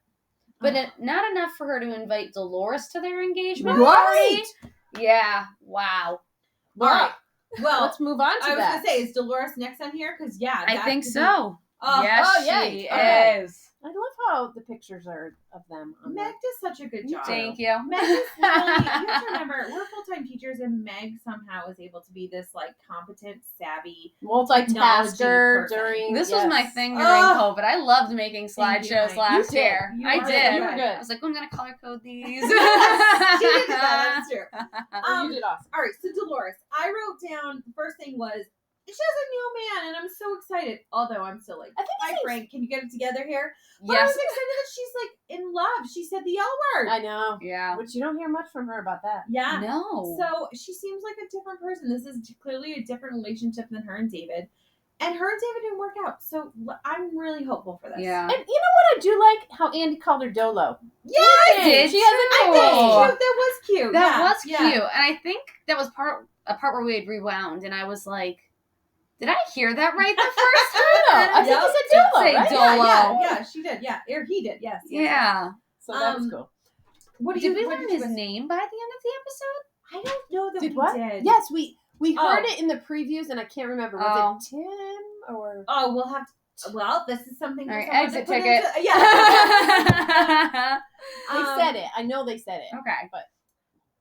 But not enough for her to invite Dolores to their engagement Right. party. Yeah. Wow. All right. Well, let's move on to I was that. gonna say, is Dolores next on here? Because I think could be- so. Oh, yes, oh, yay. she Okay. is. I love how the pictures are of them. On Meg does such a good job. Thank you. Meg is really, you have to remember, we're full-time teachers, and Meg somehow was able to be this like competent, savvy. multitasker person. during. This yes. was my thing during Oh. COVID. I loved making Thank you, slideshows Mike. last You did. year. You I were did. You were good. I was like, I'm gonna color code these. She did that. That's true. Oh, you did awesome. All right, so Dolores, I wrote down the first thing was she has a new man, and I'm so excited. Although I'm still like, I think hi it's- Frank, can you get it together here? But I Yes. was excited that she's like in love. She said the L word. I know. Yeah. Which you don't hear much from her about that. Yeah. No. So she seems like a different person. This is clearly a different relationship than her and David. And her and David didn't work out. So I'm really hopeful for this. Yeah. And you know what I do like? How Andy called her Dolo. Yeah, I did. She has I a think Oh. that was cute. That Yeah, was cute, yeah. and I think that was a part where we had rewound, and I was like, "Did I hear that right the first time?" I think Yep. you said Dolo, Say right? Dolo. Yeah, she did. Yeah, or he did. Yes. yes, yes. Yeah. So that's Um, cool. What Did do you? we what learn did his you- name by the end of the episode? I don't know that Did we what? did. Yes, we heard Oh. it in the previews, and I can't remember. Oh. Was it Tim or? Oh, we'll have to. Well, this is something. All for right, someone exit to put ticket. into- yeah. They said it. I know they said it. Okay. But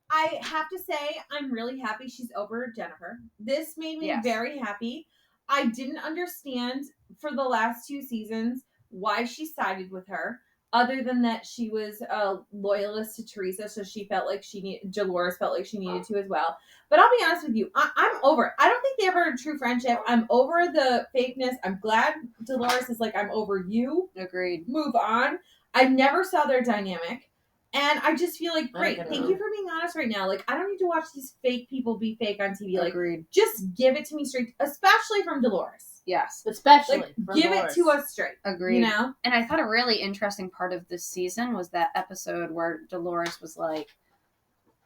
I have to say, I'm really happy she's over Jennifer. This made me Yes. very happy. I didn't understand for the last 2 seasons why she sided with her. other than that, she was a loyalist to Teresa, so she felt like Dolores felt like she needed to as well. But I'll be honest with you, I'm over it. I don't think they ever had a true friendship. I'm over the fakeness. I'm glad Dolores is like, I'm over you. Agreed. Move on. I never saw their dynamic. And I just feel like, great, thank you for being honest right now. Like, I don't need to watch these fake people be fake on TV. Like, Agreed. just give it to me straight, especially from Dolores. Yes. Especially Like, from give Dolores. it to us straight. Agreed. You know? And I thought a really interesting part of this season was that episode where Dolores was like,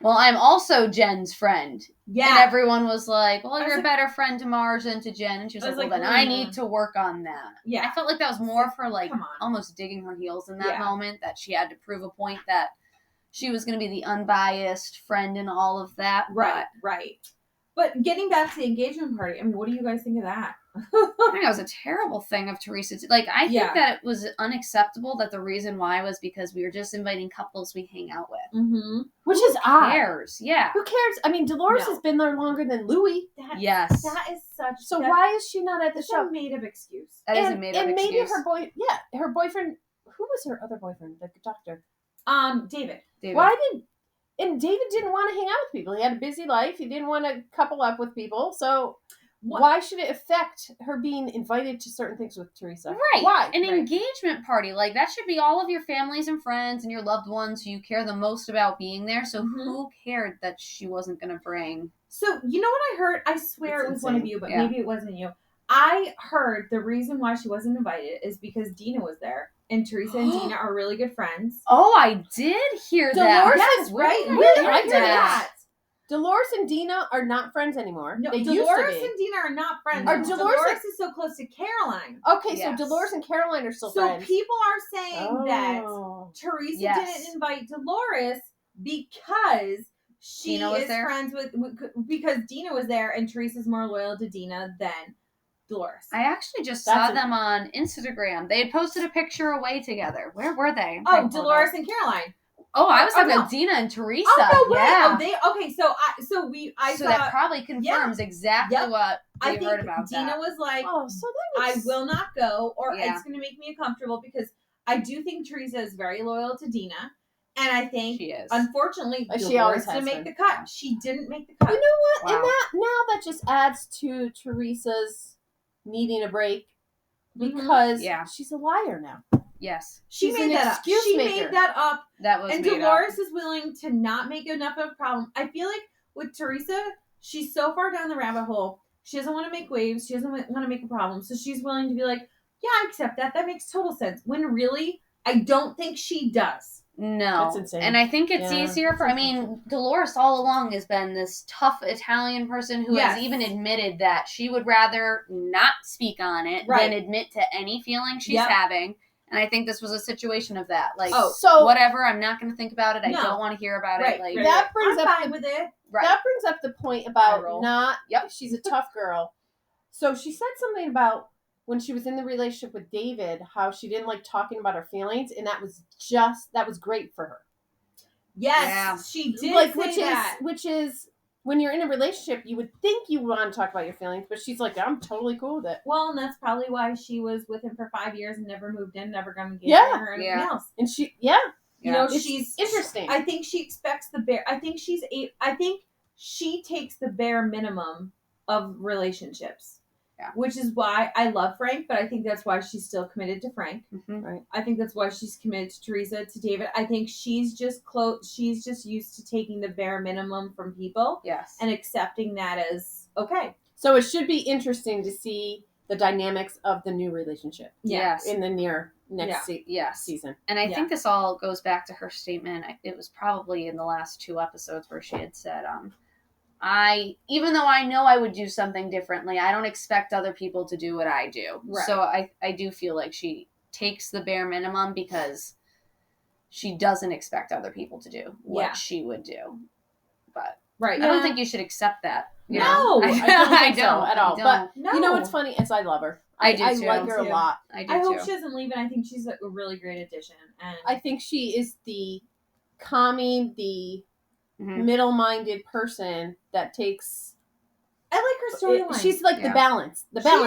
well, I'm also Jen's friend. Yeah. And everyone was like, well, I was you're a like- better friend to Mars than to Jen. And she was I like, was well, like, then I need to work on that. Yeah. I felt like that was more for like Come on. almost digging her heels in that Yeah. moment, that she had to prove a point that she was going to be the unbiased friend in all of that. Right, right. But getting back to the engagement party, I mean, what do you guys think of that? I think that was a terrible thing of Teresa. I think Yeah. that it was unacceptable that the reason why was because we were just inviting couples we hang out with. Mm-hmm. Which is odd. Who cares? Yeah. Who cares? I mean, Dolores No. has been there longer than Louis. Yes. That is such. So that, why is she not at the that's show? a made-up excuse. That is a made-up and excuse. maybe her boyfriend. Who was her other boyfriend? The doctor. David. David. And David didn't want to hang out with people. He had a busy life. He didn't want to couple up with people. So why should it affect her being invited to certain things with Teresa? Right. Why? An Right. engagement party. Like, that should be all of your families and friends and your loved ones who you care the most about being there. So Mhm. who cared that she wasn't going to bring... So, you know what I heard? I swear It's it was one of insane. you, but Yeah. maybe it wasn't you. I heard the reason why she wasn't invited is because Dina was there. And Teresa and Dina are really good friends. Oh, I did hear that. Dolores Yes, is right? Where Where did did I I hear hear that? that? Dolores and Dina are not friends anymore. No, they Dolores used to and Dina are not friends. Are Dolores is so close to Caroline. be. Okay, Yes. so Dolores and Caroline are still So friends. people are saying that Oh. Teresa Yes. didn't invite Dolores because she Dina was is there? friends with because Dina was there and Teresa's more loyal to Dina than Dolores. I actually just That's saw them on Instagram. They had posted a picture away together. Where were they? I'm trying to pull it Dolores up. and Caroline. Oh, I was Oh, talking no. about Dina and Teresa. Oh no way! Yeah. Oh, I So saw. that probably confirms exactly Yep. what I we think heard about Dina that. was like, Oh, so that I was... will not go, or Yeah. it's going to make me uncomfortable because I do think Teresa is very loyal to Dina, and I think She is. unfortunately She always Dolores has didn't make been. the cut. She didn't make the cut. You know what? Wow. And that just adds to Teresa's needing a break because Yeah. she's a liar now. Yes. She She's made an that up. excuse She maker. made that up. That was And made Dolores up. is willing to not make enough of a problem. I feel like with Teresa, she's so far down the rabbit hole. She doesn't want to make waves. She doesn't want to make a problem. So she's willing to be like, yeah, I accept that. That makes total sense. When really, I don't think she does. No. That's insane. And I think it's Yeah. easier for, I mean, Dolores all along has been this tough Italian person who Yes. has even admitted that she would rather not speak on it Right. than admit to any feeling she's Yep. having. And I think this was a situation of that. Like, So whatever, I'm not going to think about it. I No. don't want to hear about Right. it. Like, right, that right. brings I'm up fine the- with it. right. that brings up the point Eye about roll. not. Yep. She's a tough girl. So she said something about when she was in the relationship with David, how she didn't like talking about her feelings, and that was great for her. Yes, Yeah. she did Like say which is when you're in a relationship, you would think you want to talk about your feelings, but she's like, I'm totally cool with it. Well, and that's probably why she was with him for 5 years and never moved in, never got engaged Yeah. or anything Yeah. else. And she, You know, it's she's interesting. I think she expects the bare. I think she takes the bare minimum of relationships. Yeah. Which is why I love Frank, but I think that's why she's still committed to Frank. Mhm. I think that's why she's committed to Teresa, to David. I think she's just She's just used to taking the bare minimum from people Yes. and accepting that as okay. So it should be interesting to see the dynamics of the new relationship Yes. in the next Yes. season. And I Yeah. think this all goes back to her statement. It was probably in the last 2 episodes where she had said, even though I know I would do something differently, I don't expect other people to do what I do. Right. So I do feel like she takes the bare minimum because she doesn't expect other people to do what Yeah. she would do. But Right. I don't Yeah. think you should accept that. you No, know? I don't think so at all. I But don't. No. you know what's funny is I love her. I do I too. like her a Too. lot. I do I hope too. she doesn't leave, and I think she's a really great addition. And I think she is the calming, the Mhm. middle-minded person that takes. I like her storyline. She's like Yeah. the balance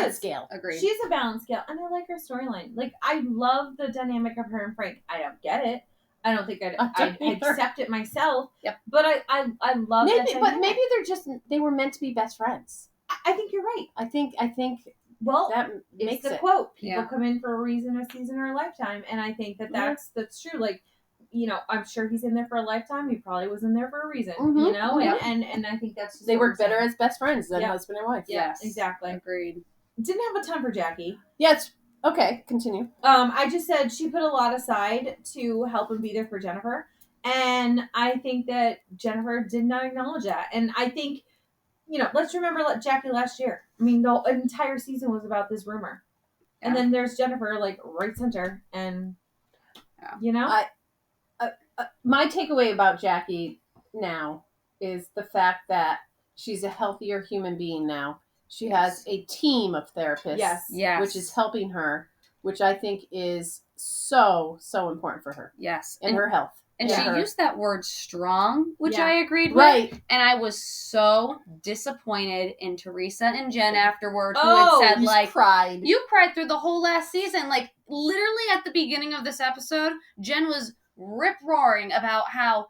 is. scale. Agreed. She's a balance scale, and I like her storyline. Like, I love the dynamic of her and Frank. I don't get it. I don't think I'd either. accept it myself. Yep. But I love that Maybe, but dynamic. maybe they were meant to be best friends. I think you're right. I think Well, that it's makes the it. quote. People Yeah. come in for a reason, a season, or a lifetime, and I think that's true. Like, you know, I'm sure he's in there for a lifetime. He probably was in there for a reason. Mhm. You know, Yep. and I think that's just They what work we're better saying. as best friends than Yeah. husband and wife. Yeah, Yes. exactly. Agreed. Didn't have a ton for Jackie. Yes. Okay. Continue. I just said she put a lot aside to help and be there for Jennifer. And I think that Jennifer did not acknowledge that. And I think, you know, let's remember Jackie last year. I mean, the entire season was about this rumor. Yeah. And then there's Jennifer, like, right center. And, Yeah. you know? My takeaway about Jackie now is the fact that she's a healthier human being now. She has a team of therapists, Yes. which is helping her, which I think is so important for her Yes. and her health. And Yeah. she used that word strong, which Yeah. I agreed with. Right. And I was so disappointed in Teresa and Jen afterward, who Oh, had said, You like, cried. you cried through the whole last season. Like, literally at the beginning of this episode, Jen was rip-roaring about how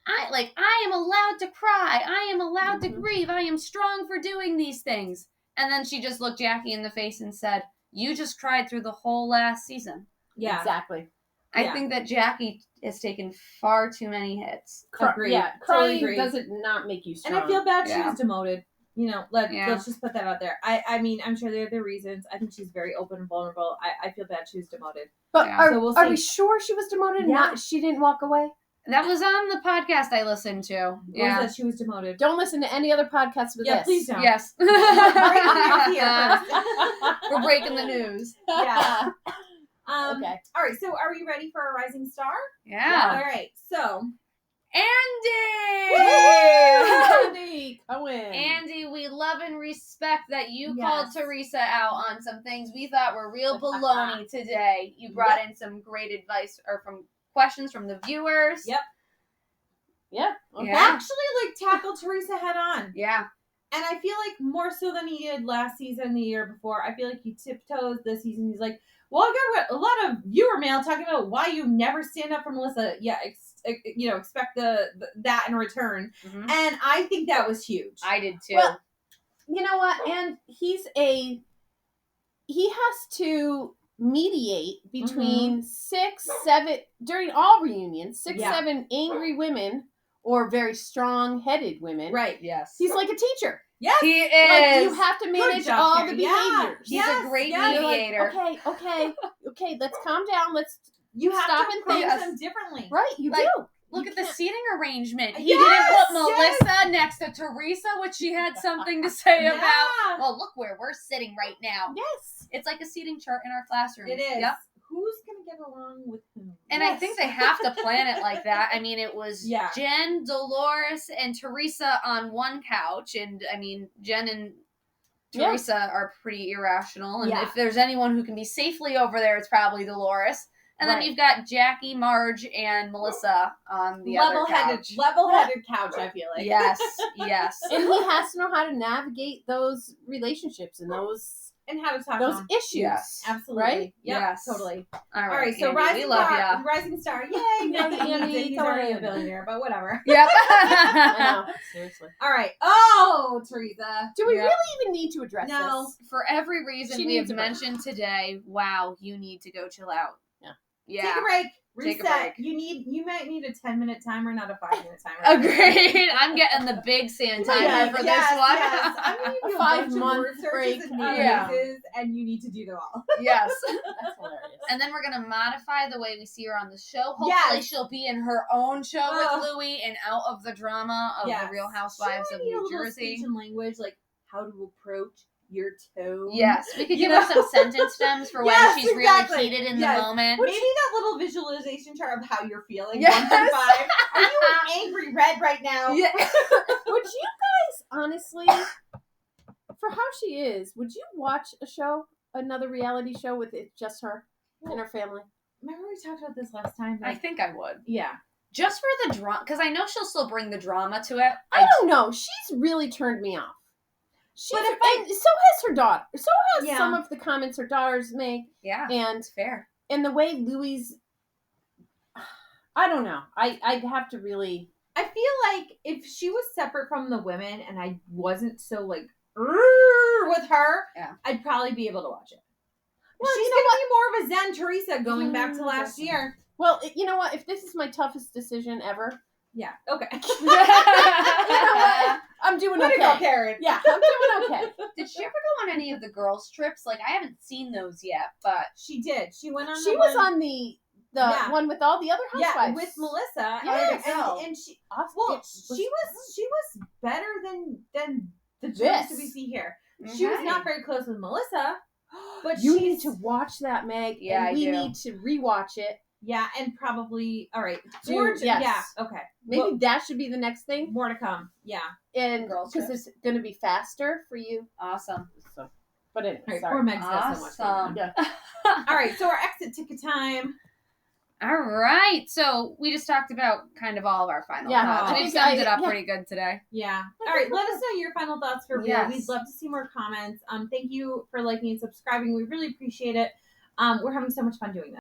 I am allowed to cry. I am allowed to grieve. I am strong for doing these things. And then she just looked Jackie in the face and said, you just cried through the whole last season. Yeah. Exactly. I Yeah. think that Jackie has taken far too many hits. Agreed. Yeah. Totally Crying agree. doesn't not make you strong. And I feel bad she Yeah. was demoted. You know, Yeah. let's just put that out there. I mean, I'm sure there are the reasons. I think she's very open and vulnerable. I feel bad she was demoted. But Yeah. are, So we'll are see. we sure she was demoted? Yeah. Not she didn't walk away? That was on the podcast I listened to. Yeah. Was that she was demoted? Don't listen to any other podcasts with Yeah, this. please don't. Yes. Breaking news here first. We're breaking the news. Yeah. Okay. All right. So, are we ready for a rising star? Yeah. All right. So, Andy! Andy Cohen. Andy, we love and respect that you Yes. called Teresa out on some things we thought were real baloney today. You brought in some great advice or from questions from the viewers. Yep. Yeah. Okay. Yeah. actually, like, tackle Teresa head on. Yeah. And I feel like more so than he did last season, the year before. I feel like he tiptoes this season. He's like, well, I got a lot of viewer mail talking about why you never stand up for Melissa. Yeah, expect that in return. Mhm. And I think that was huge. I did too. Well, you know what? And he has to mediate between 6, 7 during all reunions. 6, Yeah. 7 angry women or very strong-headed women. right. yes. He's like a teacher. Yes. He is. Like you have to manage job, all Karen. the Yeah. behaviors. He's Yes, a great yes. You're like, mediator. okay, let's calm down. Let's You have Stop to and approach think. them differently. right, you Like, do. Look You at the can't- seating arrangement. He Yes, didn't put Melissa next to Teresa, which she had something to say Yeah. about. Well, look where we're sitting right now. Yes. It's like a seating chart in our classroom. It is. Yep. Who's going to get along with whom? And I Yes. think they have to plan it like that. I mean, it was Yeah. Jen, Dolores, and Teresa on one couch. And I mean, Jen and Yeah. Teresa are pretty irrational. And Yeah. if there's anyone who can be safely over there, it's probably Dolores. And then Right. you've got Jackie, Marge, and Melissa on the other couch. Level-headed couch, I feel like. Yes, yes. And he has to know how to navigate those relationships and those And how to talk to them. issues. Yes. Absolutely. Right? Yep, Yes. totally. All All right, so Andy, rising we love star, ya. rising star. Yay! No, Andy, he's come already a on. billionaire, but whatever. Yep. I know. Seriously. All right. Oh, Teresa. Do we Yeah. really even need to address No. this? For every reason She we have needs a break. mentioned today, wow, you need to go chill out. Yeah. Yeah. Take a break. Take a Reset. break. You might need a 10-minute timer, not a 5-minute timer. Agreed. I'm getting the big sand timer Yes, for yes, this one. yes. I'm going to give you a 5 bunch of month word searches break. and Yeah. phrases, and you need to do them all. Yes. That's hilarious. And then we're going to modify the way we see her on the show. Hopefully Yes. she'll be in her own show Ugh. with Louie and out of the drama of Yes. the Real Housewives She of might need a New little Jersey. speech and language, like how to approach your tone. Yes, we could You give her know? some sentence stems for Yes, when she's exactly. really heated in Yes. the moment. Maybe that little visualization chart of how you're feeling. Yes. 1 through 5. Are you an angry red right now? Yeah. Would you guys honestly, for how she is, would you watch another reality show with it just her and her family? Remember we talked about this last time? I think I would. Yeah. Just for the drama, because I know she'll still bring the drama to it. I don't know. She's really turned me off. And so has her daughter. So has Yeah. some of the comments her daughters make. Yeah. And Fair. the way Louis, I don't know. I'd have to really. I feel like if she was separate from the women and I wasn't so like with her, I'd probably be able to watch it. Well, she's gonna be more of a Zen Teresa going back to last definitely. year. Well, you know what? If this is my toughest decision ever, yeah, okay. You know what? I'm doing okay. Go, Karen. Yeah, I'm doing okay. Did she ever go on any of the girls' trips? Like, I haven't seen those yet, but she did. She went on. She was on the one with all the other housewives. Yeah, with Melissa. Yes. And she. Well, she was better than the Jones we see here. She was not very close with Melissa, but you need to watch that, Meg. Yeah, and we need to rewatch it. Yeah, and probably all right. Yes. Yeah, okay. Maybe that should be the next thing. More to come. Yeah, and because it's going to be faster for you. Awesome. So, but anyway, right, sorry. poor Meg's got so much going on. Yeah. All right, so our exit ticket time. All right, so we just talked about kind of all of our final thoughts. We summed it up pretty good today. Yeah. All right, let us know your final thoughts for real. Yes. We'd love to see more comments. Thank you for liking and subscribing. We really appreciate it. We're having so much fun doing this.